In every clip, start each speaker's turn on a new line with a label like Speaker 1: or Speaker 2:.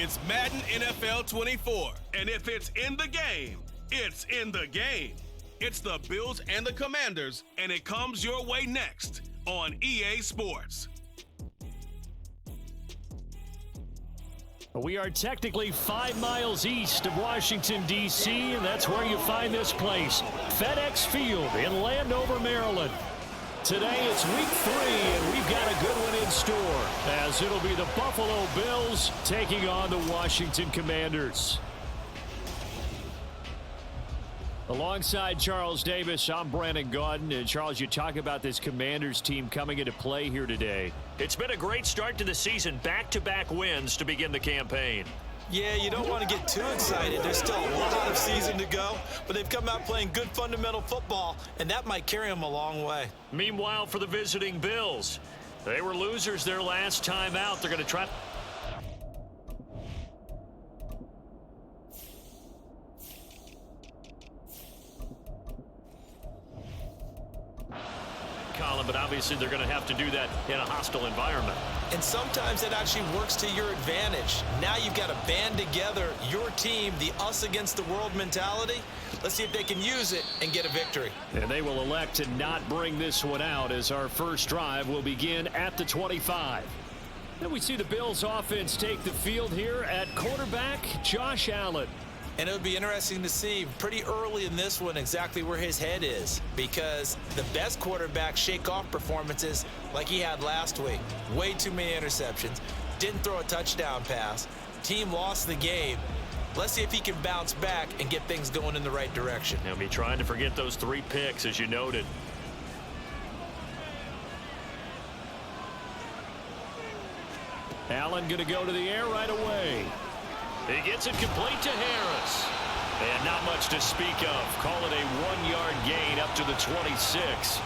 Speaker 1: It's Madden NFL 24. And if it's in the game, it's in the game. It's the Bills and the Commanders, and it comes your way next on EA Sports.
Speaker 2: We are technically 5 miles east of Washington, D.C., and that's where you find this place, FedEx Field in Landover, Maryland. Today it's week 3, and we've got a good one in store, as it'll be the Buffalo Bills taking on the Washington Commanders. Alongside Charles Davis, I'm Brandon Gaudin. And Charles, you talk about this Commanders team coming into play here today.
Speaker 3: It's been a great start to the season, back-to-back wins to begin the campaign.
Speaker 4: Yeah, you don't want to get too excited. There's still a lot of season to go, but they've come out playing good fundamental football, and that might carry them a long way.
Speaker 3: Meanwhile, for the visiting Bills, they were losers their last time out. They're going to try... but obviously they're going to have to do that in a hostile environment.
Speaker 4: And sometimes it actually works to your advantage. Now you've got to band together your team, the us against the world mentality. Let's see if they can use it and get a victory.
Speaker 2: And they will elect to not bring this one out as our first drive will begin at the 25. Then we see the Bills offense take the field here at quarterback Josh Allen.
Speaker 4: And it would be interesting to see pretty early in this one exactly where his head is, because the best quarterbacks shake off performances like he had last week. Way too many interceptions. Didn't throw a touchdown pass. Team lost the game. Let's see if he can bounce back and get things going in the right direction.
Speaker 3: He'll be trying to forget those 3 picks, as you noted.
Speaker 2: Allen going to go to the air right away.
Speaker 3: He gets it complete to Harris. And not much to speak of. Call it a 1-yard gain up to the 26.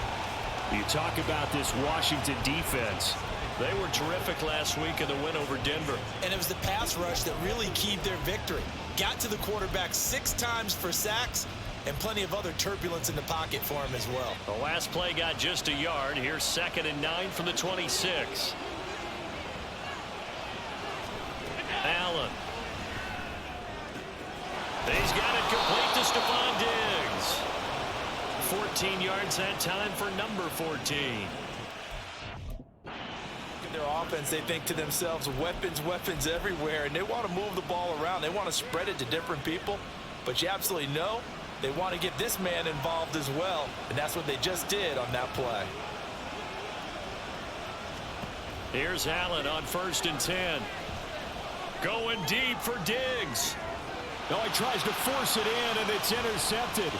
Speaker 2: You talk about this Washington defense.
Speaker 3: They were terrific last week in the win over Denver.
Speaker 4: And it was the pass rush that really keyed their victory. Got to the quarterback 6 times for sacks and plenty of other turbulence in the pocket for him as well.
Speaker 3: The last play got just a yard. Here's 2nd and 9 from the 26. Allen. He's got it complete to Stephon Diggs. 14 yards that time for number 14.
Speaker 4: In their offense, they think to themselves, weapons, weapons everywhere, and they want to move the ball around. They want to spread it to different people, but you absolutely know they want to get this man involved as well, and that's what they just did on that play.
Speaker 3: Here's Allen on 1st and 10. Going deep for Diggs.
Speaker 2: No, he tries to force it in, and it's intercepted.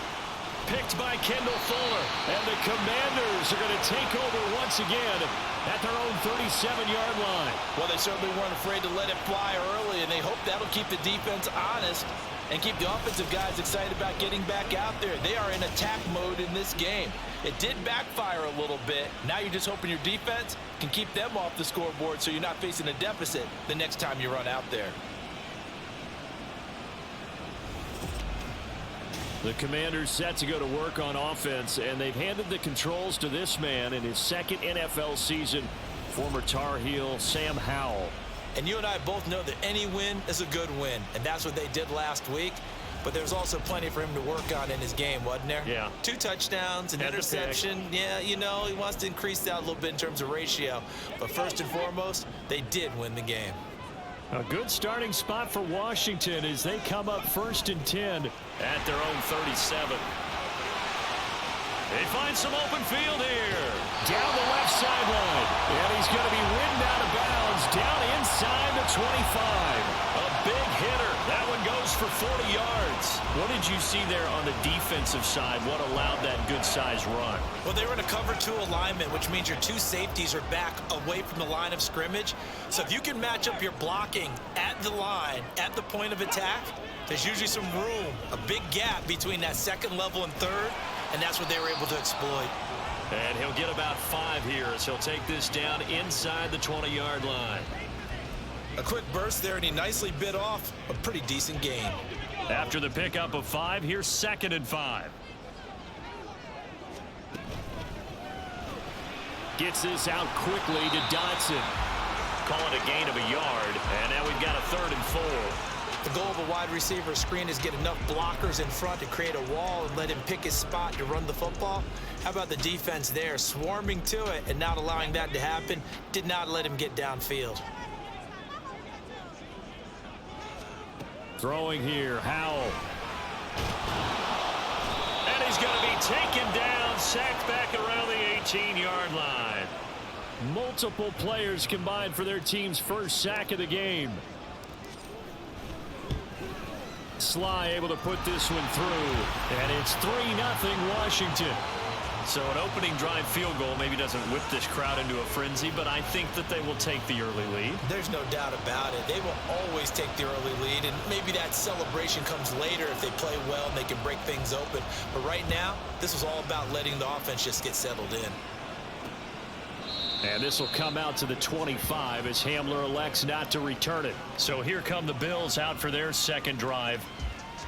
Speaker 3: Picked by Kendall Fuller.
Speaker 2: And the Commanders are going to take over once again at their own 37-yard line.
Speaker 4: Well, they certainly weren't afraid to let it fly early, and they hope that'll keep the defense honest and keep the offensive guys excited about getting back out there. They are in attack mode in this game. It did backfire a little bit. Now you're just hoping your defense can keep them off the scoreboard so you're not facing a deficit the next time you run out there.
Speaker 2: The Commanders set to go to work on offense, and they've handed the controls to this man in his 2nd NFL season, former Tar Heel Sam Howell.
Speaker 4: And you and I both know that any win is a good win, and that's what they did last week. But there's also plenty for him to work on in his game, wasn't there?
Speaker 3: Yeah.
Speaker 4: 2 touchdowns, an interception. Yeah, you know, he wants to increase that a little bit in terms of ratio. But first and foremost, they did win the game.
Speaker 2: A good starting spot for Washington as they come up 1st and 10
Speaker 3: at their own 37. They find some open field here.
Speaker 2: Down the left sideline. And he's going to be ridden out of bounds down inside the 25.
Speaker 3: A big hitter. That one goes for 40 yards.
Speaker 2: What did you see there on the defensive side? What allowed that good-sized run?
Speaker 4: Well, they were in a cover 2 alignment, which means your 2 safeties are back away from the line of scrimmage. So if you can match up your blocking at the line, at the point of attack, there's usually some room, a big gap between that 2nd level and 3rd, and that's what they were able to exploit.
Speaker 3: And he'll get about 5 here as he'll take this down inside the 20-yard line.
Speaker 4: A quick burst there, and he nicely bit off a pretty decent gain.
Speaker 3: After the pickup of 5, here's 2nd and 5.
Speaker 2: Gets this out quickly to Dotson.
Speaker 3: call it a gain of a yard. And now we've got a 3rd and 4.
Speaker 4: The goal of a wide receiver screen is get enough blockers in front to create a wall and let him pick his spot to run the football. How about the defense there, swarming to it and not allowing that to happen? Did not let him get downfield.
Speaker 2: Throwing here, Howell.
Speaker 3: And he's going to be taken down, sacked back around the 18-yard line.
Speaker 2: Multiple players combined for their team's first sack of the game. Sly able to put this one through, and it's 3-0 Washington.
Speaker 3: So an opening drive field goal maybe doesn't whip this crowd into a frenzy, but I think that they will take the early lead.
Speaker 4: There's no doubt about it. They will always take the early lead, and maybe that celebration comes later if they play well and they can break things open. But right now, this was all about letting the offense just get settled in.
Speaker 2: And this will come out to the 25 as Hamler elects not to return it.
Speaker 3: So here come the Bills out for their second drive.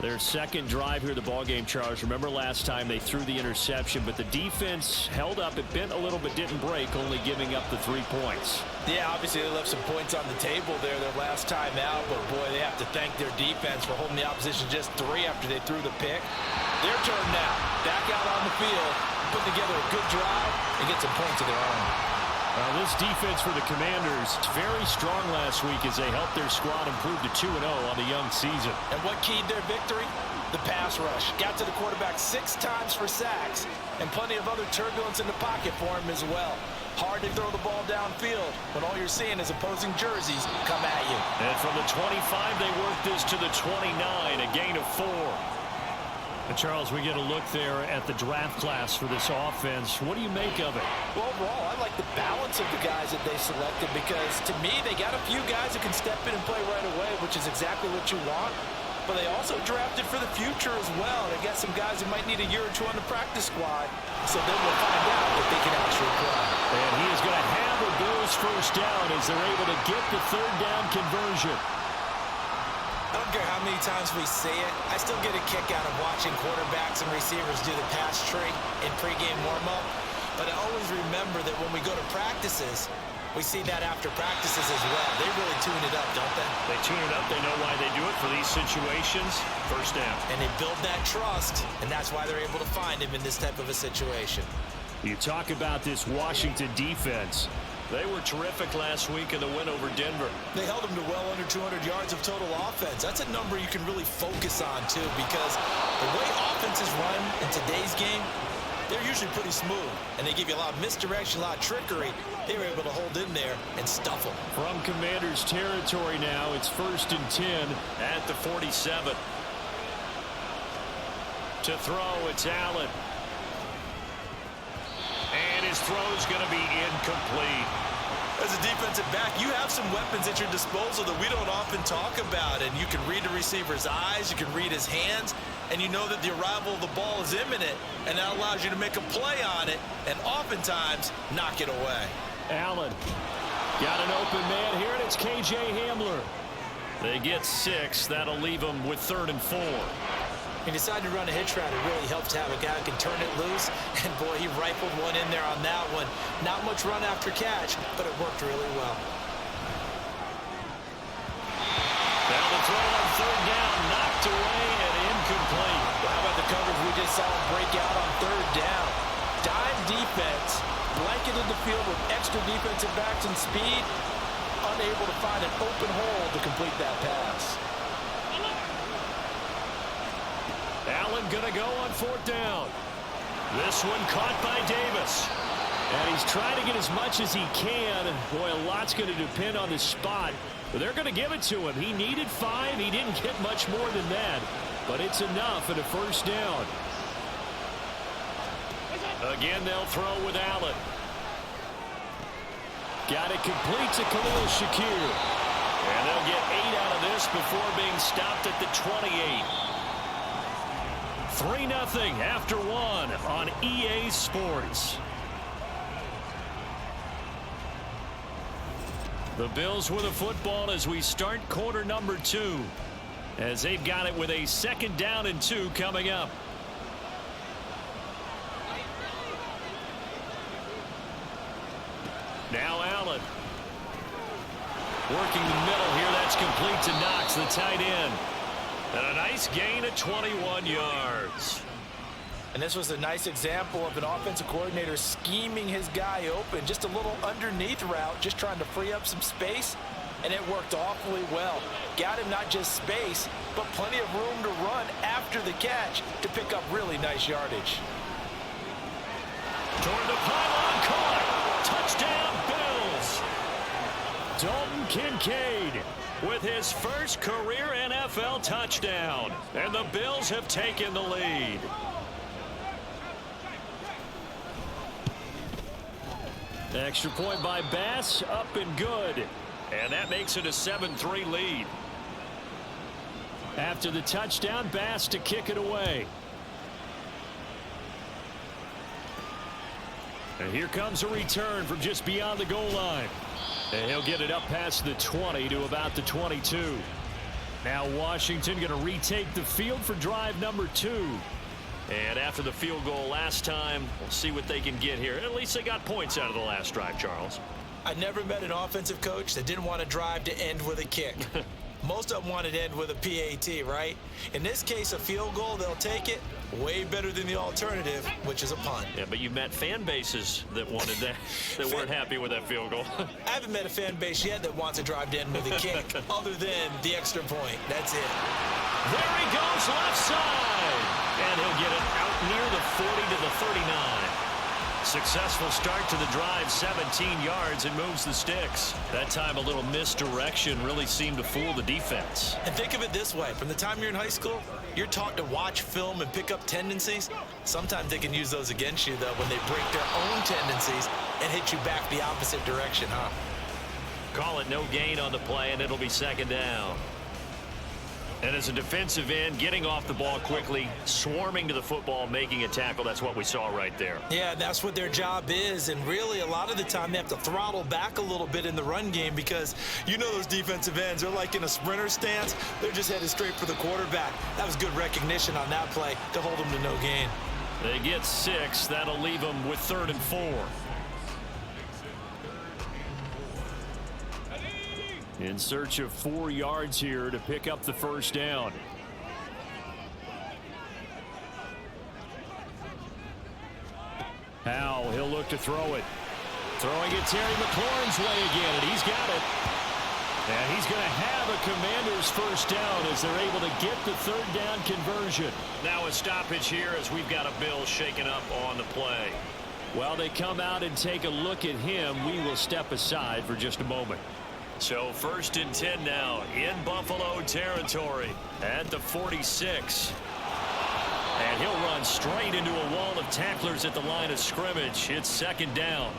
Speaker 2: Their second drive here, the ballgame, Charles. Remember last time they threw the interception, but the defense held up. It bent a little but didn't break, only giving up the 3 points.
Speaker 4: Yeah, obviously they left some points on the table there their last time out, but boy, they have to thank their defense for holding the opposition just 3 after they threw the pick. Their turn now. Back out on the field, putting together a good drive and get some points of their own.
Speaker 2: Well, this defense for the Commanders very strong last week as they helped their squad improve to 2-0 on the young season.
Speaker 4: And what keyed their victory? The pass rush. Got to the quarterback 6 times for sacks, and plenty of other turbulence in the pocket for him as well. Hard to throw the ball downfield when all you're seeing is opposing jerseys come at you.
Speaker 3: And from the 25, they work this to the 29, a gain of 4.
Speaker 2: And Charles, we get a look there at the draft class for this offense. What do you make of it?
Speaker 4: Well, overall, I like the balance of the guys that they selected because, to me, they got a few guys that can step in and play right away, which is exactly what you want. But they also drafted for the future as well. They got some guys who might need a year or 2 on the practice squad, so then we'll find out if they can actually play.
Speaker 2: And he is going to have the Bills first down as they're able to get the 3rd down conversion.
Speaker 4: I don't care how many times we say it, I still get a kick out of watching quarterbacks and receivers do the pass tree in pregame warm-up. But I always remember that when we go to practices, we see that after practices as well. They really tune it up, don't they?
Speaker 3: They tune it up. They know why they do it for these situations. First down.
Speaker 4: And they build that trust, and that's why they're able to find him in this type of a situation.
Speaker 2: You talk about this Washington defense.
Speaker 3: They were terrific last week in the win over Denver.
Speaker 4: They held them to well under 200 yards of total offense. That's a number you can really focus on, too, because the way offenses run in today's game, they're usually pretty smooth, and they give you a lot of misdirection, a lot of trickery. They were able to hold in there and stuff them.
Speaker 2: From Commanders territory now, it's 1st and 10
Speaker 3: at the 47. To throw, it's Allen. And his throw's going to be incomplete.
Speaker 4: As a defensive back, you have some weapons at your disposal that we don't often talk about. And you can read the receiver's eyes, you can read his hands, and you know that the arrival of the ball is imminent. And that allows you to make a play on it and oftentimes knock it away.
Speaker 2: Allen got an open man here, and it's K.J. Hamler.
Speaker 3: They get 6. That'll leave them with 3rd and 4.
Speaker 4: He decided to run a hitch route. It really helps to have a guy who can turn it loose. And, boy, he rifled one in there on that one. Not much run after catch, but it worked really well.
Speaker 3: Now the throw on 3rd down, knocked away and incomplete.
Speaker 4: Well, how about the coverage we just saw him break out on 3rd down? Dime defense, blanketed the field with extra defensive backs and speed, unable to find an open hole to complete that pass.
Speaker 2: Allen going to go on 4th down.
Speaker 3: This one caught by Davis.
Speaker 2: And he's trying to get as much as he can. Boy, a lot's going to depend on the spot. But they're going to give it to him. He needed 5. He didn't get much more than that. But it's enough at a 1st down.
Speaker 3: Again, they'll throw with Allen.
Speaker 2: Got it complete to Khalil Shakir.
Speaker 3: And they'll get 8 out of this before being stopped at the 28.
Speaker 2: 3-0 after 1 on EA Sports. The Bills with the football as we start quarter number 2. As they've got it with a 2nd down and 2 coming up. Now Allen.
Speaker 3: Working the middle here. That's complete to Knox, the tight end. And a nice gain of 21 yards.
Speaker 4: And this was a nice example of an offensive coordinator scheming his guy open. Just a little underneath route, just trying to free up some space. And it worked awfully well. Got him not just space, but plenty of room to run after the catch to pick up really nice yardage.
Speaker 3: Toward the pylon, caught. Touchdown, Bills. Dalton Kincaid with his first career NFL touchdown. And the Bills have taken the lead. Extra point by Bass, up and good. And that makes it a 7-3 lead. After the touchdown, Bass to kick it away. And here comes a return from just beyond the goal line. And he'll get it up past the 20 to about the 22. Now Washington going to retake the field for drive number 2. And after the field goal last time, we'll see what they can get here. At least they got points out of the last drive, Charles.
Speaker 4: I never met an offensive coach that didn't want to drive to end with a kick. Most of them wanted to end with a PAT, right? In this case, a field goal, they'll take it. Way better than the alternative, which is a punt.
Speaker 3: Yeah, but you met fan bases that wanted that, that weren't happy with that field goal.
Speaker 4: I haven't met a fan base yet that wants to drive to end with a kick, other than the extra point. That's it.
Speaker 3: There he goes, left side. And he'll get it out near the 40 to the 39. Successful start to the drive, 17 yards, and moves the sticks. That time a little misdirection really seemed to fool the defense.
Speaker 4: And think of it this way. From the time you're in high school, you're taught to watch film and pick up tendencies. Sometimes they can use those against you, though, when they break their own tendencies and hit you back the opposite direction, huh?
Speaker 3: Call it no gain on the play, and it'll be second down. And as a defensive end, getting off the ball quickly, swarming to the football, making a tackle, that's what we saw right there.
Speaker 4: Yeah, that's what their job is. And really, a lot of the time, they have to throttle back a little bit in the run game because you know those defensive ends, they're like in a sprinter stance. They're just headed straight for the quarterback. That was good recognition on that play to hold them to no gain.
Speaker 3: They get 6. That'll leave them with 3rd and 4. In search of 4 yards here to pick up the first down. Howell, he'll look to throw it. Throwing it Terry McLaurin's way again, and he's got it. And he's going to have a Commanders first down as they're able to get the 3rd down conversion. Now a stoppage here as we've got a Bill shaken up on the play. While they come out and take a look at him, we will step aside for just a moment. So 1st and 10 now in Buffalo territory at the 46. And he'll run straight into a wall of tacklers at the line of scrimmage. It's 2nd down.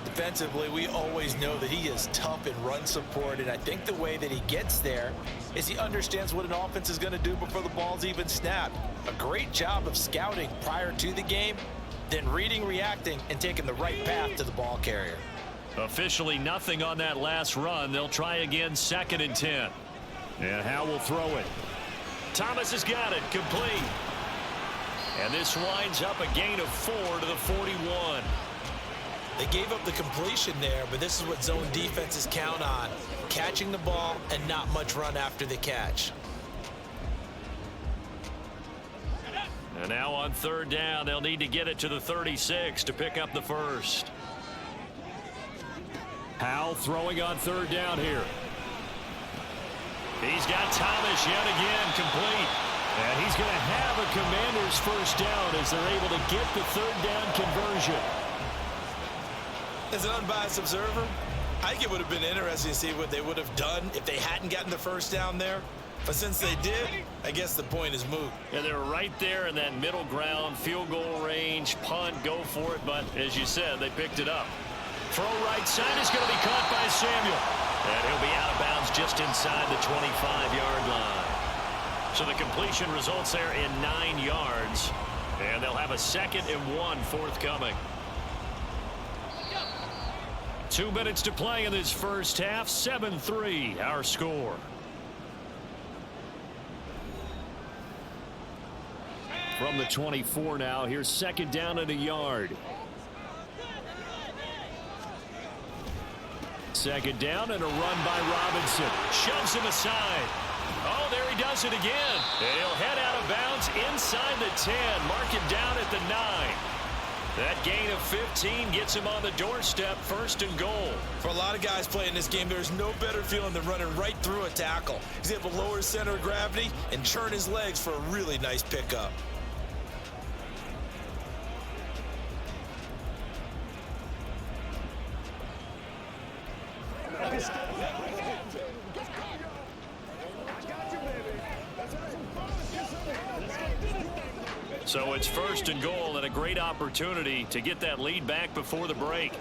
Speaker 4: Defensively, we always know that he is tough in run support, and I think the way that he gets there is he understands what an offense is going to do before the ball's even snapped. A great job of scouting prior to the game, then reading, reacting, and taking the right path to the ball carrier.
Speaker 3: Officially nothing on that last run. They'll try again, 2nd and 10. And Howell will throw it. Thomas has got it, complete. And this winds up a gain of 4 to the 41.
Speaker 4: They gave up the completion there, but this is what zone defenses count on. Catching the ball and not much run after the catch.
Speaker 3: And now on 3rd down, they'll need to get it to the 36 to pick up the first. Howell throwing on 3rd down here. He's got Thomas yet again, complete. And he's going to have a Commanders first down as they're able to get the 3rd down conversion.
Speaker 4: As an unbiased observer, I think it would have been interesting to see what they would have done if they hadn't gotten the first down there. But since they did, I guess the point is moot.
Speaker 3: Yeah, they were right there in that middle ground, field goal range, punt, go for it. But as you said, they picked it up. Throw right side is going to be caught by Samuel. And he'll be out of bounds just inside the 25-yard line. So the completion results there in 9 yards. And they'll have a 2nd and 1 forthcoming. 2 minutes to play in this first half. 7-3 our score. From the 24 now, here's 2nd down and a yard.
Speaker 2: second down and a run by Robinson. Shoves him aside. Oh, there he does it again. And he'll head out of bounds inside the 10. Mark it down at the 9. That gain of 15 gets him on the doorstep, 1st and goal.
Speaker 4: For a lot of guys playing this game, there's no better feeling than running right through a tackle. He's able to lower his center of gravity and churn his legs for a really nice pickup.
Speaker 2: So it's 1st and goal and a great opportunity to get that lead back before the break.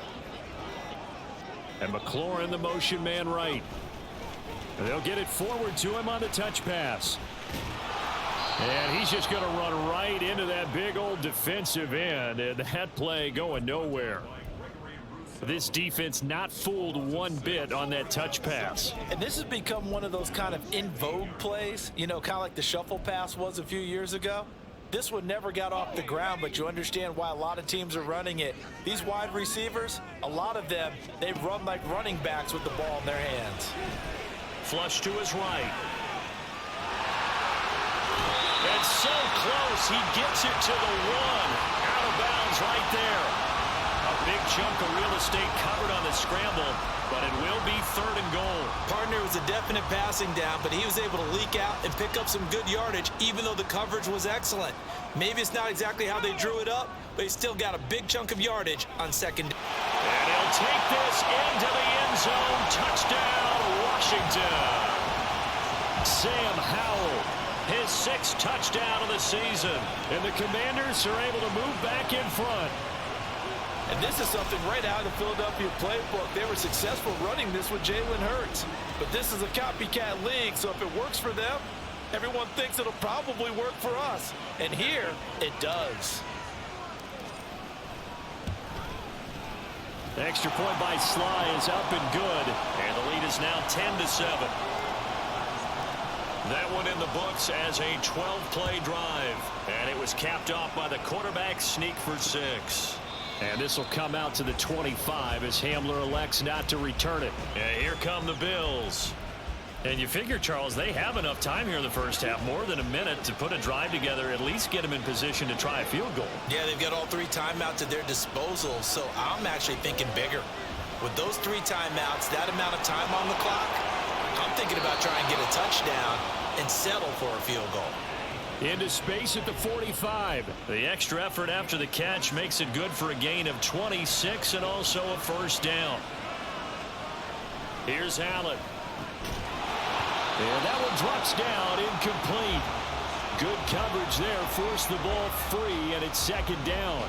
Speaker 2: And McLaurin, the motion man right. And they'll get it forward to him on the touch pass. And he's just going to run right into that big old defensive end. And that play going nowhere. This defense not fooled one bit on that touch pass.
Speaker 4: And this has become one of those kind of in vogue plays, you know, kind of like the shuffle pass was a few years ago. This one never got off the ground, but you understand why a lot of teams are running it. These wide receivers, a lot of them, they run like running backs with the ball in their hands.
Speaker 2: Flush to his right. And so close, he gets it to the 1. Out of bounds right there. A big chunk of real estate covered on the scramble, but it will be 3rd and goal.
Speaker 4: Partner was a definite passing down, but he was able to leak out and pick up some good yardage, even though the coverage was excellent. Maybe it's not exactly how they drew it up, but he still got a big chunk of yardage on 2nd.
Speaker 2: And he'll take this into the end zone. Touchdown, Washington. Sam Howell, his 6th touchdown of the season. And the Commanders are able to move back in front.
Speaker 4: And this is something right out of the Philadelphia playbook. They were successful running this with Jalen Hurts. But this is a copycat league, so if it works for them, everyone thinks it'll probably work for us. And here, it does.
Speaker 2: The extra point by Sly is up and good. And the lead is now 10-7. That one in the books as a 12-play drive. And it was capped off by the quarterback sneak for 6. And this will come out to the 25 as Hamler elects not to return it. And here come the Bills. And you figure, Charles, they have enough time here in the first half, more than a minute, to put a drive together, at least get them in position to try a field goal.
Speaker 4: Yeah, they've got all 3 timeouts at their disposal, so I'm actually thinking bigger. With those 3 timeouts, that amount of time on the clock, I'm thinking about trying to get a touchdown and settle for a field goal.
Speaker 2: Into space at the 45. The extra effort after the catch makes it good for a gain of 26 and also a 1st down. Here's Allen. And that one drops down, incomplete. Good coverage there, forced the ball free, and it's 2nd down.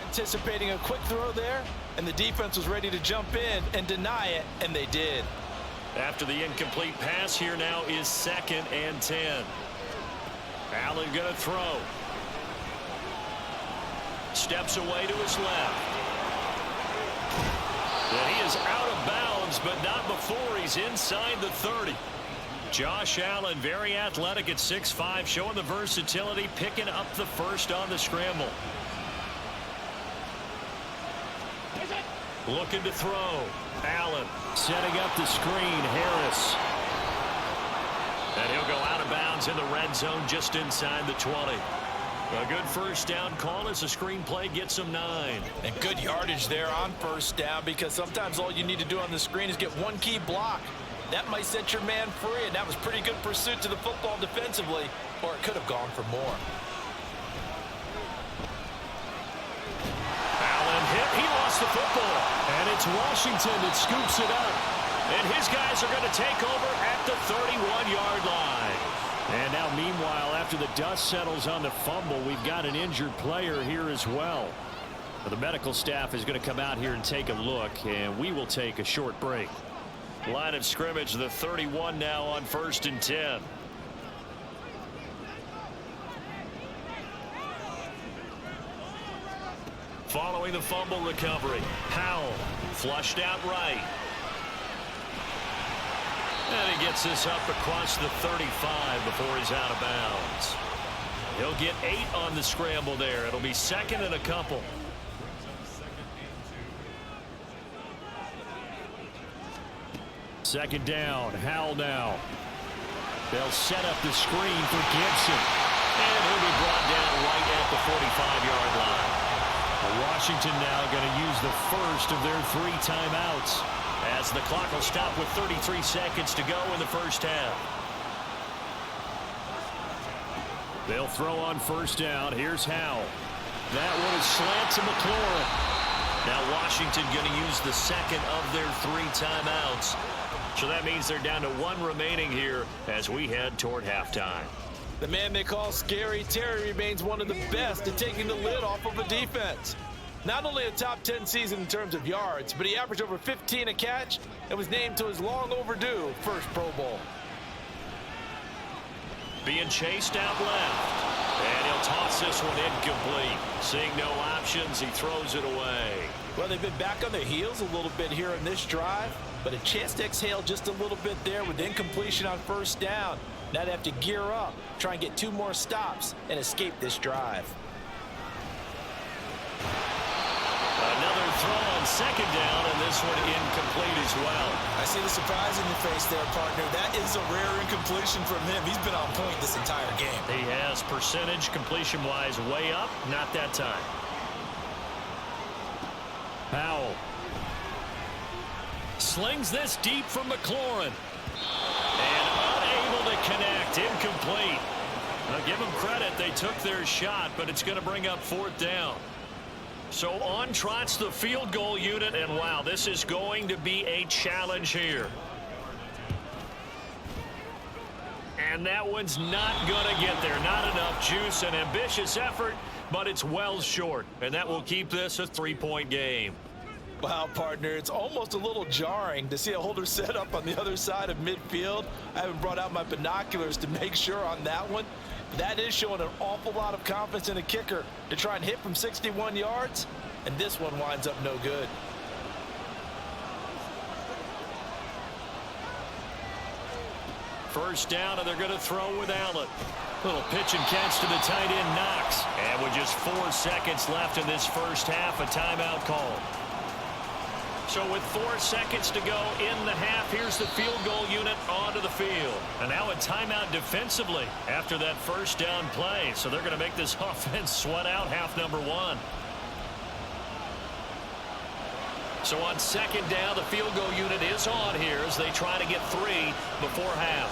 Speaker 4: Anticipating a quick throw there, and the defense was ready to jump in and deny it, and they did.
Speaker 2: After the incomplete pass, here now is 2nd and 10. Allen going to throw. Steps away to his left. And he is out of bounds, but not before he's inside the 30. Josh Allen, very athletic at 6'5", showing the versatility, picking up the 1st on the scramble. Looking to throw. Allen setting up the screen. Harris. And he'll go out of bounds in the red zone just inside the 20. A good 1st down call as the screen play gets him 9.
Speaker 4: And good yardage there on 1st down, because sometimes all you need to do on the screen is get 1 key block. That might set your man free, and that was pretty good pursuit to the football defensively, or it could have gone for more.
Speaker 2: Allen hit. He lost the football. And it's Washington that scoops it up. And his guys are going to take over at the 31-yard line. And now, meanwhile, after the dust settles on the fumble, we've got an injured player here as well. The medical staff is going to come out here and take a look, and we will take a short break. Line of scrimmage, the 31 now on 1st and 10.
Speaker 3: Following the fumble recovery, Howell flushed out right. And he gets this up across the 35 before he's out of bounds. He'll get 8 on the scramble there. It'll be second and a couple. Second down, Howell now. They'll set up the screen for Gibson. And he'll be brought down right at the 45-yard line. Washington now going to use the first of their 3 timeouts, as the clock will stop with 33 seconds to go in the first half. They'll throw on first down. Here's Howell. That one is slant to McLaurin. Now Washington going to use the second of their 3 timeouts. So that means they're down to 1 remaining here as we head toward halftime.
Speaker 4: The man they call Scary Terry remains one of the best at taking the lid off of a defense. Not only a top 10 season in terms of yards, but he averaged over 15 a catch and was named to his long overdue first Pro Bowl.
Speaker 3: Being chased out left. And he'll toss this one incomplete. Seeing no options, he throws it away.
Speaker 4: Well, they've been back on their heels a little bit here in this drive, but a chance to exhale just a little bit there with incompletion on first down. Now they have to gear up, try and get 2 more stops, and escape this drive.
Speaker 3: Another throw on second down, and this one incomplete as well.
Speaker 4: I see the surprise in your face there, partner. That is a rare incompletion from him. He's been on point this entire game.
Speaker 3: He has percentage completion-wise way up, not that time. Howell slings this deep from McLaurin. And unable to connect, incomplete. Now give them credit, they took their shot, but it's going to bring up 4th down. So on trots the field goal unit, and wow, this is going to be a challenge here. And that one's not going to get there. Not enough juice. An ambitious effort, but it's well short. And that will keep this a 3-point game.
Speaker 4: Wow, partner, it's almost a little jarring to see a holder set up on the other side of midfield. I haven't brought out my binoculars to make sure on that one. That is showing an awful lot of confidence in a kicker to try and hit from 61 yards, and this one winds up no good.
Speaker 3: First down, and they're going to throw with Allen. Little pitch and catch to the tight end, Knox. And with just 4 seconds left in this first half, a timeout call. So with 4 seconds to go in the half, here's the field goal unit onto the field. And now a timeout defensively after that first down play. So they're going to make this offense sweat out half number 1. So on second down, the field goal unit is on here as they try to get 3 before half.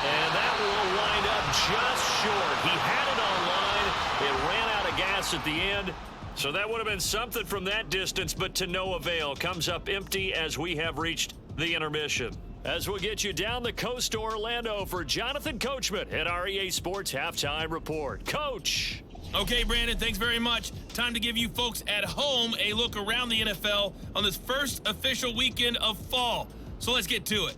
Speaker 3: And that will wind up just short. He had it on line. It ran out of gas at the end. So that would have been something from that distance, but to no avail. Comes up empty as we have reached the intermission. As we'll get you down the coast to Orlando for Jonathan Coachman at our EA Sports Halftime Report. Coach.
Speaker 1: Okay, Brandon, thanks very much. Time to give you folks at home a look around the NFL on this first official weekend of fall. So let's get to it.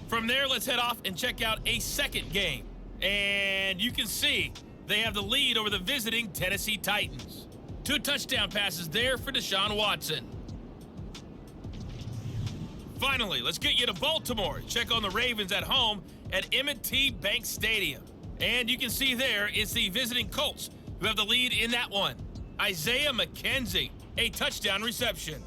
Speaker 1: From there, let's head off and check out a second game. And you can see they have the lead over the visiting Tennessee Titans. 2 touchdown passes there for Deshaun Watson. Finally, let's get you to Baltimore. Check on the Ravens at home at M&T Bank Stadium. And you can see there it's the visiting Colts who have the lead in that one. Isaiah McKenzie, a touchdown reception.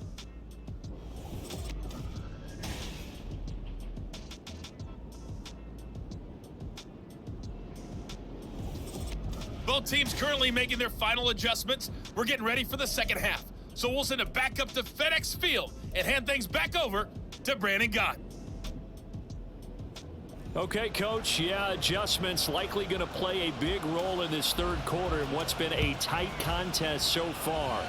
Speaker 1: Both teams currently making their final adjustments. We're getting ready for the second half. So we'll send it back up to FedEx Field and hand things back over to Brandon Gott.
Speaker 2: Okay, Coach. Yeah, adjustments likely going to play a big role in this third quarter in what's been a tight contest so far.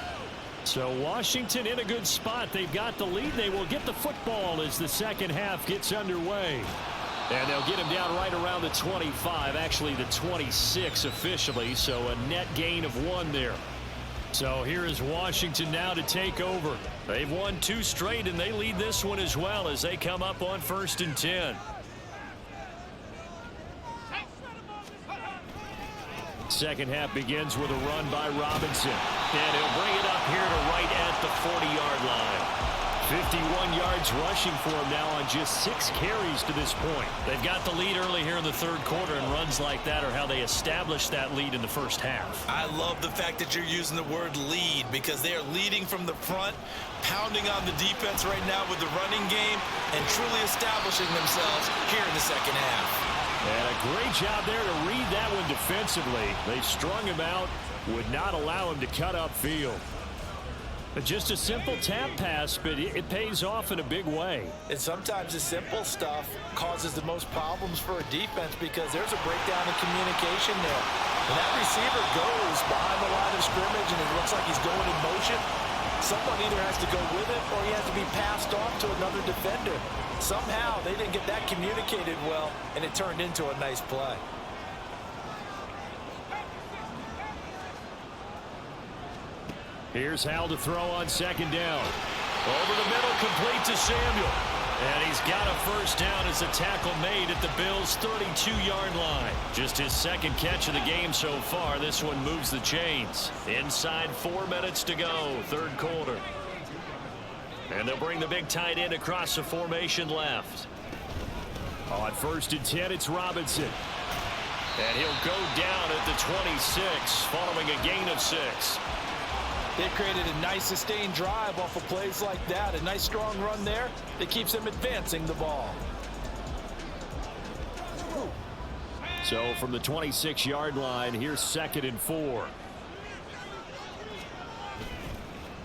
Speaker 2: So Washington in a good spot. They've got the lead. They will get the football as the second half gets underway. And they'll get him down right around the 25, actually the 26 officially, so a net gain of 1 there. So here is Washington now to take over. They've won 2 straight, and they lead this one as well as they come up on 1st and 10. Second half begins with a run by Robinson. And he'll bring it up here to right at the 40-yard line. 51 yards rushing for him now on just 6 carries to this point. They've got the lead early here in the 3rd quarter, and runs like that are how they established that lead in the 1st half.
Speaker 4: I love the fact that you're using the word lead because they are leading from the front, pounding on the defense right now with the running game, and truly establishing themselves here in the 2nd half.
Speaker 2: And a great job there to read that one defensively. They strung him out, would not allow him to cut upfield. Just a simple tap pass, but it pays off in a big way.
Speaker 4: And sometimes the simple stuff causes the most problems for a defense because there's a breakdown in communication there. When that receiver goes behind the line of scrimmage and it looks like he's going in motion, someone either has to go with it or he has to be passed off to another defender. Somehow they didn't get that communicated well, and it turned into a nice play.
Speaker 2: Here's Howell to throw on 2nd down. Over the middle, complete to Samuel. And he's got a 1st down as a tackle made at the Bills' 32-yard line. Just his 2nd catch of the game so far. This one moves the chains. Inside 4 minutes to go, 3rd quarter. And they'll bring the big tight end across the formation left. On 1st and 10, it's Robinson. And he'll go down at the 26 following a gain of 6.
Speaker 4: They've created a nice sustained drive off of plays like that. A nice strong run there that keeps them advancing the ball.
Speaker 2: So from the 26-yard line, here's 2nd and 4.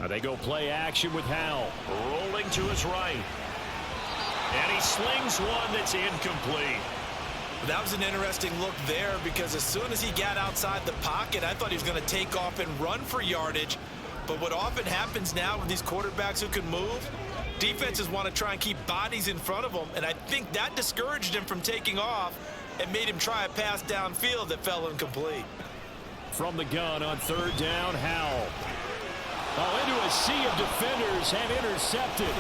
Speaker 2: Now they go play action with Howell. Rolling to his right. And he slings one that's incomplete.
Speaker 4: That was an interesting look there because as soon as he got outside the pocket, I thought he was going to take off and run for yardage. But what often happens now with these quarterbacks who can move, defenses want to try and keep bodies in front of them, and I think that discouraged him from taking off and made him try a pass downfield that fell incomplete.
Speaker 2: From the gun on 3rd down, Howell. Oh, into a sea of defenders and intercepted.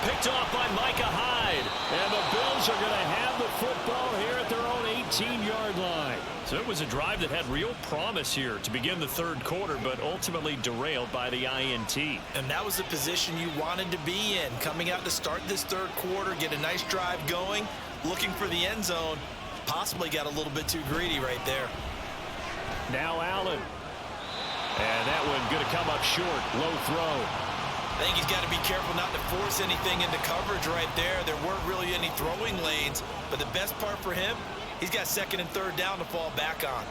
Speaker 2: Picked off by Micah Hyde. And the Bills are going to have the football here at their own 18-yard line. So it was a drive that had real promise here to begin the 3rd quarter, but ultimately derailed by the INT.
Speaker 4: And that was the position you wanted to be in. Coming out to start this 3rd quarter, get a nice drive going, looking for the end zone. Possibly got a little bit too greedy right there.
Speaker 2: Now Allen. And that one going to come up short. Low throw.
Speaker 4: I think he's got to be careful not to force anything into coverage right there. There weren't really any throwing lanes, but the best part for him, he's got 2nd and 3rd down to fall back on.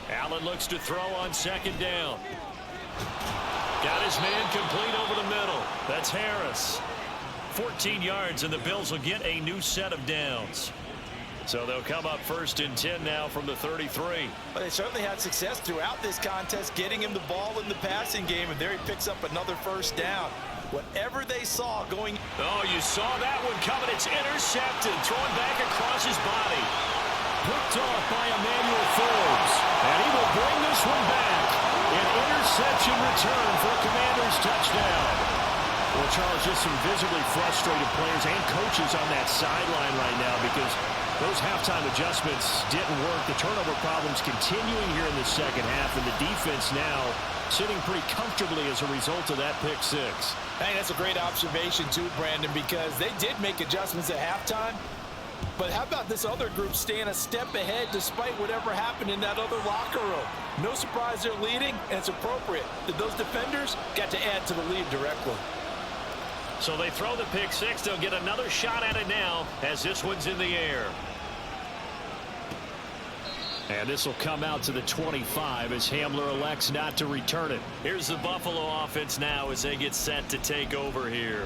Speaker 2: Allen looks to throw on 2nd down. Got his man complete over the middle. That's Harris. 14 yards, and the Bills will get a new set of downs. So they'll come up 1st and 10 now from the 33.
Speaker 4: But they certainly had success throughout this contest, getting him the ball in the passing game, and there he picks up another 1st down. Whatever they saw going...
Speaker 2: Oh, you saw that one coming. It's intercepted. Throwing back across his body. Picked off by Emmanuel Forbes. And he will bring this one back. An interception return for a Commanders touchdown. Well, Charles, just some visibly frustrated players and coaches on that sideline right now because those halftime adjustments didn't work. The turnover problems continuing here in the 2nd half, and the defense now sitting pretty comfortably as a result of that pick 6.
Speaker 4: Hey, that's a great observation too, Brandon, because they did make adjustments at halftime. But how about this other group staying a step ahead despite whatever happened in that other locker room? No surprise they're leading, and it's appropriate that those defenders got to add to the lead directly.
Speaker 2: So they throw the pick 6. They'll get another shot at it now as this one's in the air. And this will come out to the 25 as Hamler elects not to return it. Here's the Buffalo offense now as they get set to take over here.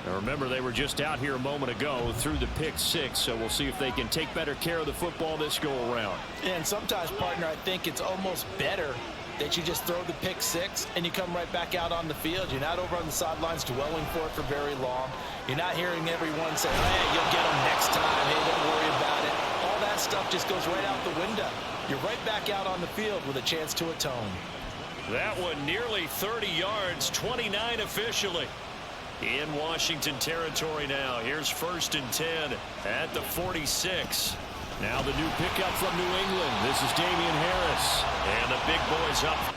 Speaker 2: Now remember, they were just out here a moment ago through the pick 6, so we'll see if they can take better care of the football this go around.
Speaker 4: And sometimes, partner, I think it's almost better that you just throw the pick six and you come right back out on the field. You're not over on the sidelines dwelling for it for very long. You're not hearing everyone say, hey, you'll get them next time. Hey, don't worry about it. All that stuff just goes right out the window. You're right back out on the field with a chance to atone.
Speaker 3: That one nearly 30 yards, 29 officially. In Washington territory now. Here's 1st and 10 at the 46. Now the new pickup from New England. This is Damian Harris. And the big boys up.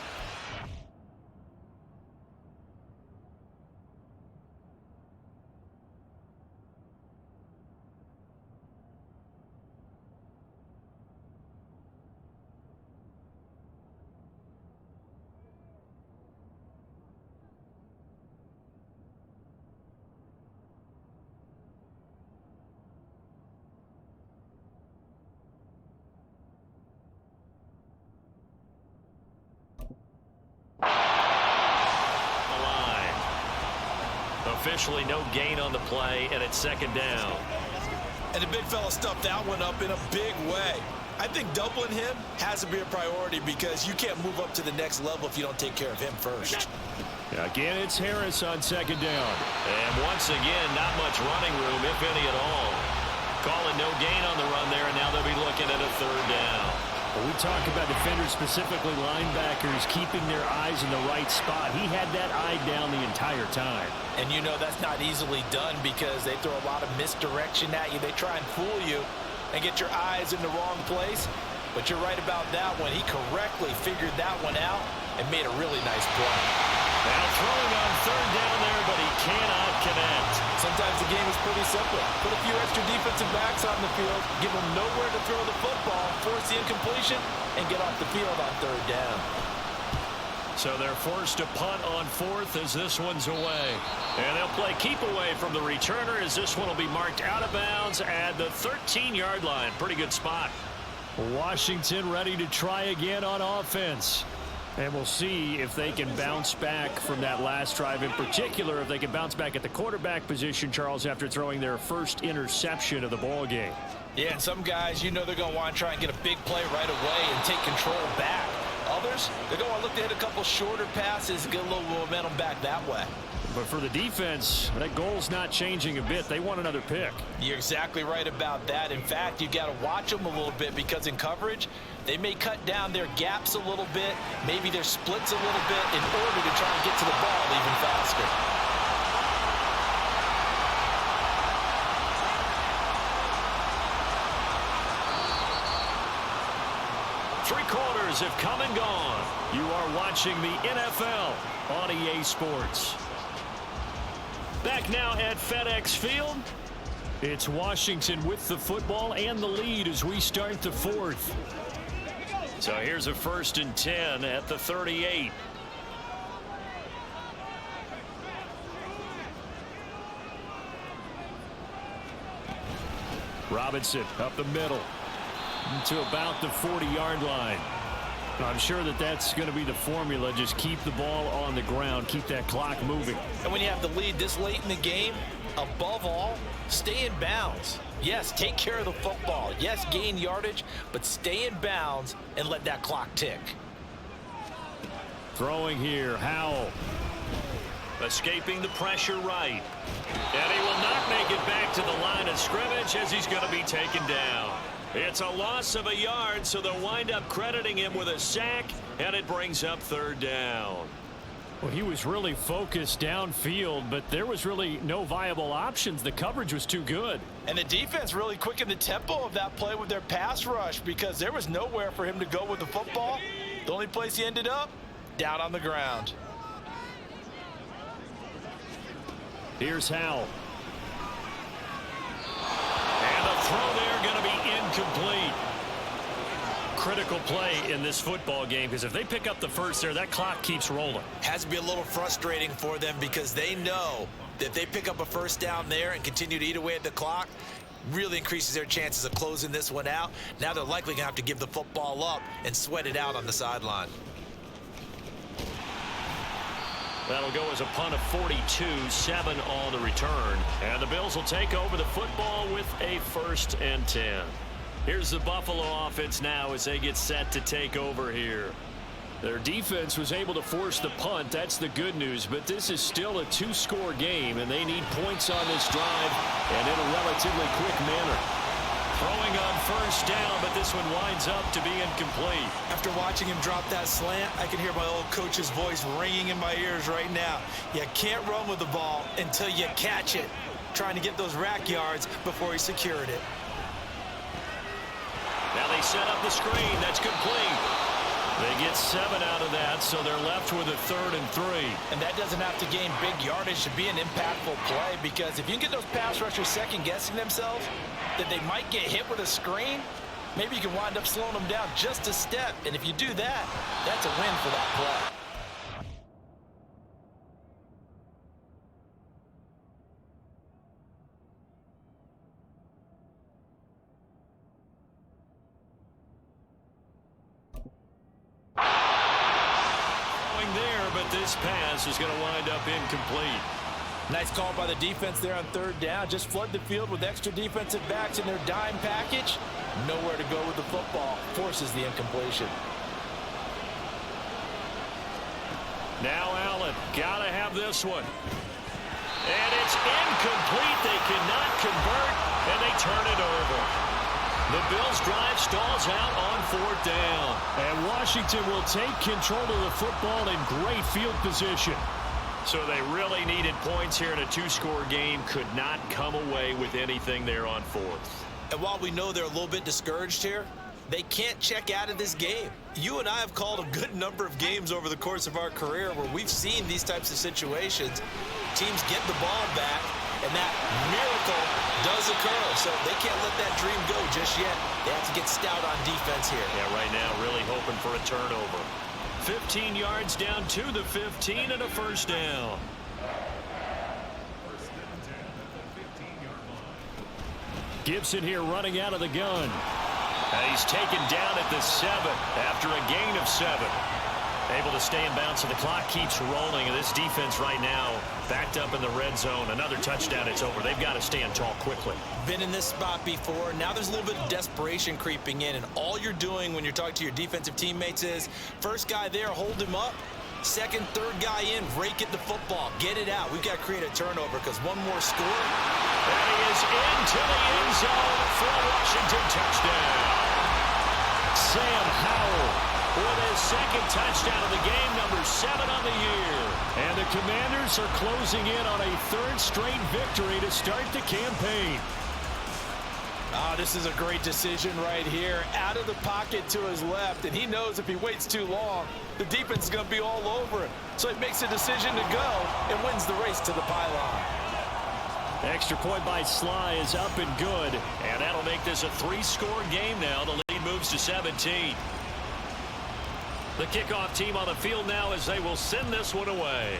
Speaker 3: Officially no gain on the play, and it's 2nd down.
Speaker 4: And the big fella stuffed that one up in a big way. I think doubling him has to be a priority because you can't move up to the next level if you don't take care of him first.
Speaker 3: Again, it's Harris on 2nd down. And once again, not much running room, if any at all. Calling no gain on the run there, and now they'll be looking at a 3rd down.
Speaker 2: When we talk about defenders, specifically linebackers, keeping their eyes in the right spot. He had that eye down the entire time.
Speaker 4: And you know that's not easily done because they throw a lot of misdirection at you. They try and fool you and get your eyes in the wrong place. But you're right about that one. He correctly figured that one out and made a really nice play.
Speaker 3: Now throwing on 3rd down there, but he cannot connect.
Speaker 4: Sometimes the game is pretty simple. Put a few extra defensive backs on the field, give them nowhere to throw the football, force the incompletion, and get off the field on 3rd down.
Speaker 3: So they're forced to punt on 4th as this one's away. And they'll play keep away from the returner as this one will be marked out of bounds at the 13-yard line. Pretty good spot.
Speaker 2: Washington ready to try again on offense. And we'll see if they can bounce back from that last drive, in particular if they can bounce back at the quarterback position, Charles, after throwing their first interception of the ball game.
Speaker 4: Yeah, and some guys, you know they're going to want to try and get a big play right away and take control back. Others, they're going to look to hit a couple shorter passes and get a little momentum back that way.
Speaker 2: But for the defense, that goal's not changing a bit. They want another pick.
Speaker 4: You're exactly right about that. In fact, you got to watch them a little bit because in coverage, they may cut down their gaps a little bit, maybe their splits a little bit in order to try and get to the ball even faster.
Speaker 3: Three quarters have come and gone. You are watching the NFL on EA Sports. Back now at FedEx Field.
Speaker 2: It's Washington with the football and the lead as we start the 4th.
Speaker 3: So here's a 1st and 10 at the 38.
Speaker 2: Robinson up the middle to about the 40-yard line. I'm sure that that's going to be the formula. Just keep the ball on the ground. Keep that clock moving.
Speaker 4: And when you have the lead this late in the game, above all, stay in bounds. Yes, take care of the football. Yes, gain yardage, but stay in bounds and let that clock tick.
Speaker 2: Throwing here, Howell.
Speaker 3: Escaping the pressure right. And he will not make it back to the line of scrimmage as he's going to be taken down. It's a loss of a yard, so they'll wind up crediting him with a sack, and it brings up 3rd down.
Speaker 2: Well, he was really focused downfield, but there was really no viable options. The coverage was too good.
Speaker 4: And the defense really quickened the tempo of that play with their pass rush because there was nowhere for him to go with the football. The only place he ended up, down on the ground.
Speaker 2: Here's Howell.
Speaker 3: And the throw there going to be incomplete.
Speaker 2: Critical play in this football game because if they pick up the first there, that clock keeps rolling.
Speaker 4: Has to be a little frustrating for them because they know that if they pick up a 1st down there and continue to eat away at the clock, really increases their chances of closing this one out. Now they're likely going to have to give the football up and sweat it out on the sideline.
Speaker 3: That'll go as a punt of 42, 7 on the return. And the Bills will take over the football with a 1st and 10. Here's the Buffalo offense now as they get set to take over here.
Speaker 2: Their defense was able to force the punt. That's the good news. But this is still a two-score game, and they need points on this drive and in a relatively quick manner. Throwing on first down, but this one winds up to be incomplete.
Speaker 4: After watching him drop that slant, I can hear my old coach's voice ringing in my ears right now. You can't run with the ball until you catch it. Trying to get those rack yards before he secured it.
Speaker 2: Now they set up the screen. That's complete. They get 7 out of that, so they're left with a 3rd and 3.
Speaker 4: And that doesn't have to gain big yardage to be an impactful play, because if you can get those pass rushers second-guessing themselves that they might get hit with a screen, maybe you can wind up slowing them down just a step. And if you do that, that's a win for that play.
Speaker 2: This pass is going to wind up incomplete.
Speaker 4: Nice call by the defense there on 3rd down. Just flood the field with extra defensive backs in their dime package. Nowhere to go with the football. Forces the incompletion.
Speaker 2: Now Allen. Got to have this one. And it's incomplete. They cannot convert, and they turn it over. The Bills' drive stalls out on 4th down. And Washington will take control of the football in great field position. So they really needed points here in a 2-score game. Could not come away with anything there on 4th.
Speaker 4: And while we know they're a little bit discouraged here, they can't check out of this game. You and I have called a good number of games over the course of our career where we've seen these types of situations. Teams get the ball back, and that miracle does occur. So they can't let that dream go just yet. They have to get stout on defense here.
Speaker 2: Yeah, right now really hoping for a turnover. 15 yards down to the 15 and a 1st down. Gibson here running out of the gun. And he's taken down at the 7 after a gain of 7. Able to stay in bounds, so the clock keeps rolling. And this defense right now backed up in the red zone. Another touchdown, it's over. They've got to stand tall quickly.
Speaker 4: Been in this spot before. Now there's a little bit of desperation creeping in. And all you're doing when you're talking to your defensive teammates is, first guy there, hold him up. Second, third guy in, rake at the football. Get it out. We've got to create a turnover because one more score.
Speaker 2: And he is into the end zone for a Washington touchdown. Sam Howell with his 2nd touchdown of the game, number 7 on the year. And the Commanders are closing in on a 3rd straight victory to start the campaign.
Speaker 4: This is a great decision right here. Out of the pocket to his left, and he knows if he waits too long, the defense is going to be all over him. So he makes a decision to go and wins the race to the pylon.
Speaker 2: Extra point by Sly is up and good, and that'll make this a 3-score game now. The lead moves to 17. The kickoff team on the field now as they will send this one away.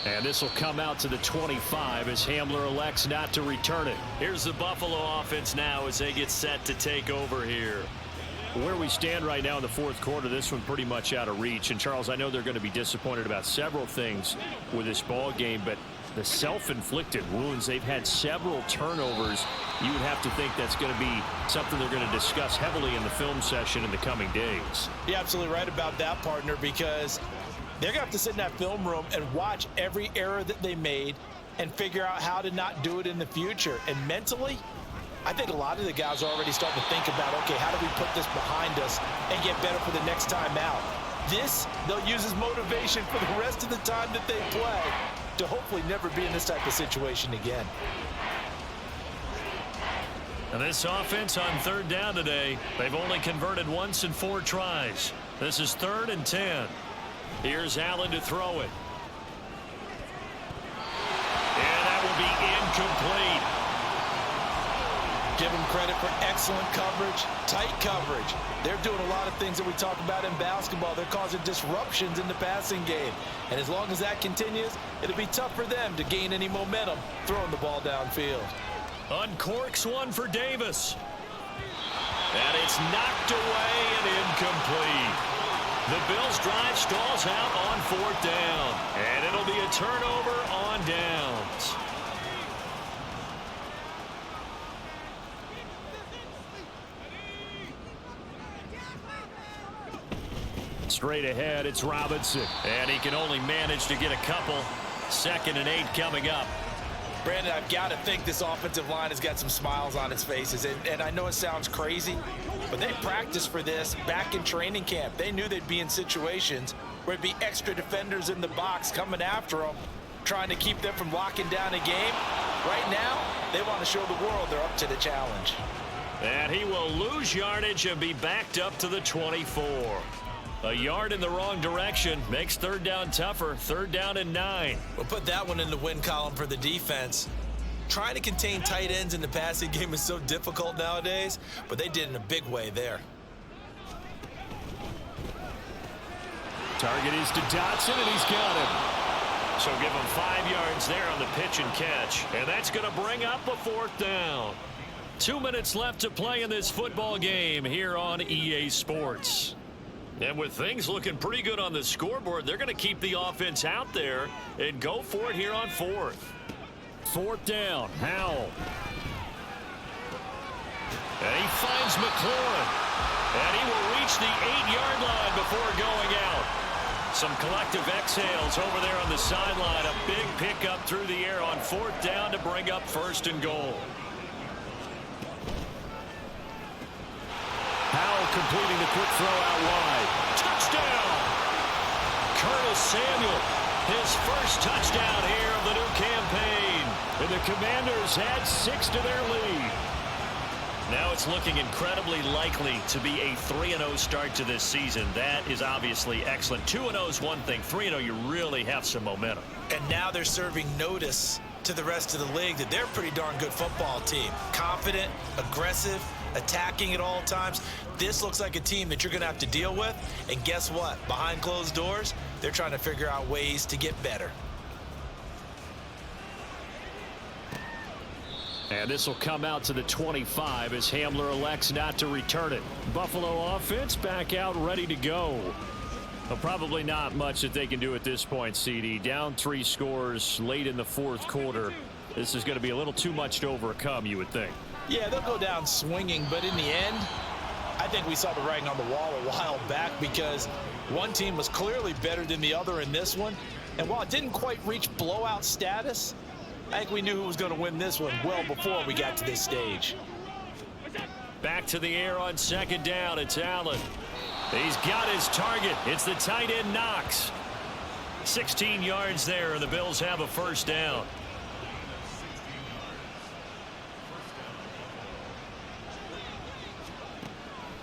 Speaker 2: And this will come out to the 25 as Hamler elects not to return it. Here's the Buffalo offense now as they get set to take over here. Where we stand right now in the 4th quarter, this one pretty much out of reach. And Charles, I know they're going to be disappointed about several things with this ball game, but the self-inflicted wounds, they've had several turnovers. You would have to think that's going to be something they're going to discuss heavily in the film session in the coming days.
Speaker 4: You're absolutely right about that, partner, because they're going to have to sit in that film room and watch every error that they made and figure out how to not do it in the future. And mentally, I think a lot of the guys are already starting to think about, okay, how do we put this behind us and get better for the next time out? This, they'll use as motivation for the rest of the time that they play to hopefully never be in this type of situation again.
Speaker 2: And this offense on 3rd down today, they've only converted once in 4 tries. This is 3rd and 10. Here's Allen to throw it. And that will be incomplete.
Speaker 4: Give them credit for excellent coverage, tight coverage. They're doing a lot of things that we talk about in basketball. They're causing disruptions in the passing game. And as long as that continues, it'll be tough for them to gain any momentum throwing the ball downfield.
Speaker 2: Uncorks one for Davis. And it's knocked away and incomplete. The Bills' drive stalls out on 4th down. And it'll be a turnover on downs. Straight ahead, it's Robinson.
Speaker 3: And he can only manage to get a couple. 2nd and 8 coming up.
Speaker 4: Brandon, I've got to think this offensive line has got some smiles on its faces. And I know it sounds crazy, but they practiced for this back in training camp. They knew they'd be in situations where it'd be extra defenders in the box coming after them, trying to keep them from locking down a game. Right now, they want to show the world they're up to the challenge.
Speaker 3: And he will lose yardage and be backed up to the 24. A yard in the wrong direction makes 3rd down tougher. 3rd down and 9.
Speaker 4: We'll put that one in the win column for the defense. Trying to contain tight ends in the passing game is so difficult nowadays, but they did in a big way there.
Speaker 2: Target is to Dotson, and he's got him.
Speaker 3: So give him 5 yards there on the pitch and catch. And that's going to bring up a 4th down. 2 minutes left to play in this football game here on EA Sports. And with things looking pretty good on the scoreboard, they're going to keep the offense out there and go for it here on 4th.
Speaker 2: 4th down, Howell.
Speaker 3: And he finds McLaurin. And he will reach the 8-yard line before going out. Some collective exhales over there on the sideline. A big pickup through the air on 4th down to bring up 1st and goal.
Speaker 2: Howell completing the quick throw out wide.
Speaker 3: Touchdown! Curtis Samuel, his first touchdown here of the new campaign.
Speaker 2: And the Commanders add 6 to their lead.
Speaker 3: Now it's looking incredibly likely to be a 3-0 start to this season. That is obviously excellent. 2-0 is one thing. 3-0, you really have some momentum.
Speaker 4: And now they're serving notice to the rest of the league that they're a pretty darn good football team. Confident, aggressive, attacking at all times. This looks like a team that you're going to have to deal with. And guess what? Behind closed doors, they're trying to figure out ways to get better.
Speaker 2: And this will come out to the 25 as Hamler elects not to return it. Buffalo offense back out ready to go. Well, probably not much that they can do at this point, CD. Down 3 scores late in the 4th quarter. This is going to be a little too much to overcome, you would think.
Speaker 4: Yeah, they'll go down swinging, but in the end, I think we saw the writing on the wall a while back because one team was clearly better than the other in this one. And while it didn't quite reach blowout status, I think we knew who was going to win this one well before we got to this stage.
Speaker 3: Back to the air on 2nd down. It's Allen. He's got his target. It's the tight end Knox. 16 yards there, and the Bills have a 1st down.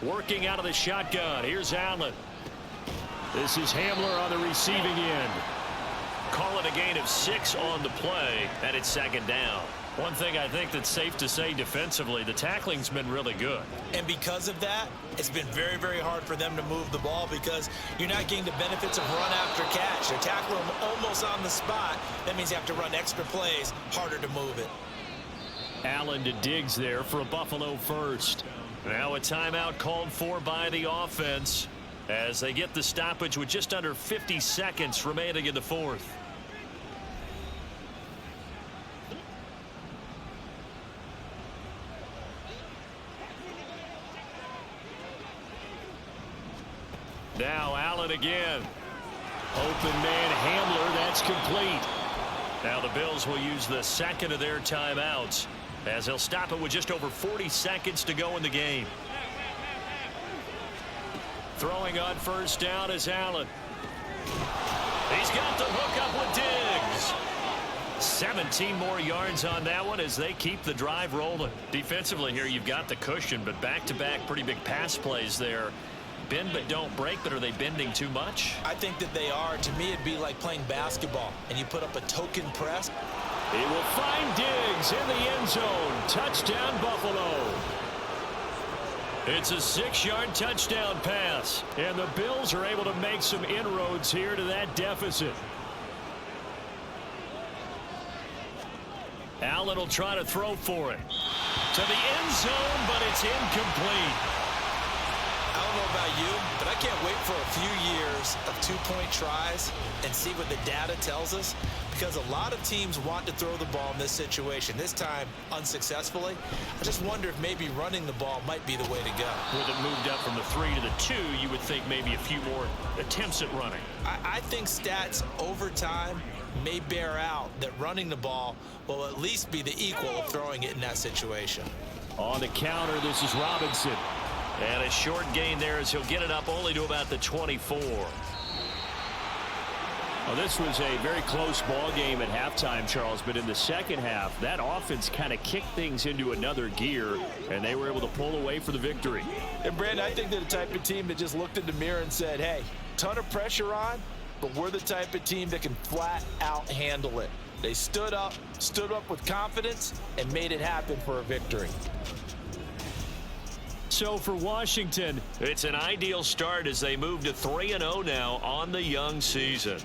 Speaker 3: Working out of the shotgun. Here's Allen.
Speaker 2: This is Hamler on the receiving end.
Speaker 3: Call it a gain of 6 on the play, and it's 2nd down. One thing I think that's safe to say defensively, the tackling's been really good.
Speaker 4: And because of that, it's been very, very hard for them to move the ball because you're not getting the benefits of run after catch. They're tackling them almost on the spot. That means you have to run extra plays, harder to move it.
Speaker 2: Allen to Diggs there for a Buffalo 1st.
Speaker 3: Now a timeout called for by the offense as they get the stoppage with just under 50 seconds remaining in the 4th. Now Allen again.
Speaker 2: Open man Hamler, that's complete.
Speaker 3: Now the Bills will use the 2nd of their timeouts as they'll stop it with just over 40 seconds to go in the game. Throwing on 1st down is Allen. He's got the hook up with Diggs. 17 more yards on that one as they keep the drive rolling. Defensively here, you've got the cushion, but back-to-back pretty big pass plays there. Bend but don't break, but are they bending too much?
Speaker 4: I think that they are. To me, it'd be like playing basketball, and you put up a token press.
Speaker 2: He will find Diggs in the end zone. Touchdown, Buffalo.
Speaker 3: It's a 6-yard touchdown pass.
Speaker 2: And the Bills are able to make some inroads here to that deficit.
Speaker 3: Allen will try to throw for it. To the end zone, but it's incomplete.
Speaker 4: I don't know about you, but I can't wait for a few years of 2-point tries and see what the data tells us. because a lot of teams want to throw the ball in this situation. This time, unsuccessfully. I just wonder if maybe running the ball might be the way to go.
Speaker 3: With it moved up from the 3 to the 2, you would think maybe a few more attempts at running.
Speaker 4: I think stats over time may bear out that running the ball will at least be the equal of throwing it in that situation.
Speaker 3: On the counter, this is Robinson. And a short gain there as he'll get it up only to about the 24. Well, this was a very close ball game at halftime, Charles, but in the second half, that offense kind of kicked things into another gear, and they were able to pull away for the victory.
Speaker 4: And, Brandon, I think they're the type of team that just looked in the mirror and said, hey, ton of pressure on, but we're the type of team that can flat out handle it. They stood up with confidence, and made it happen for a victory.
Speaker 2: So for Washington,
Speaker 3: it's an ideal start as they move to 3-0 now on the young season.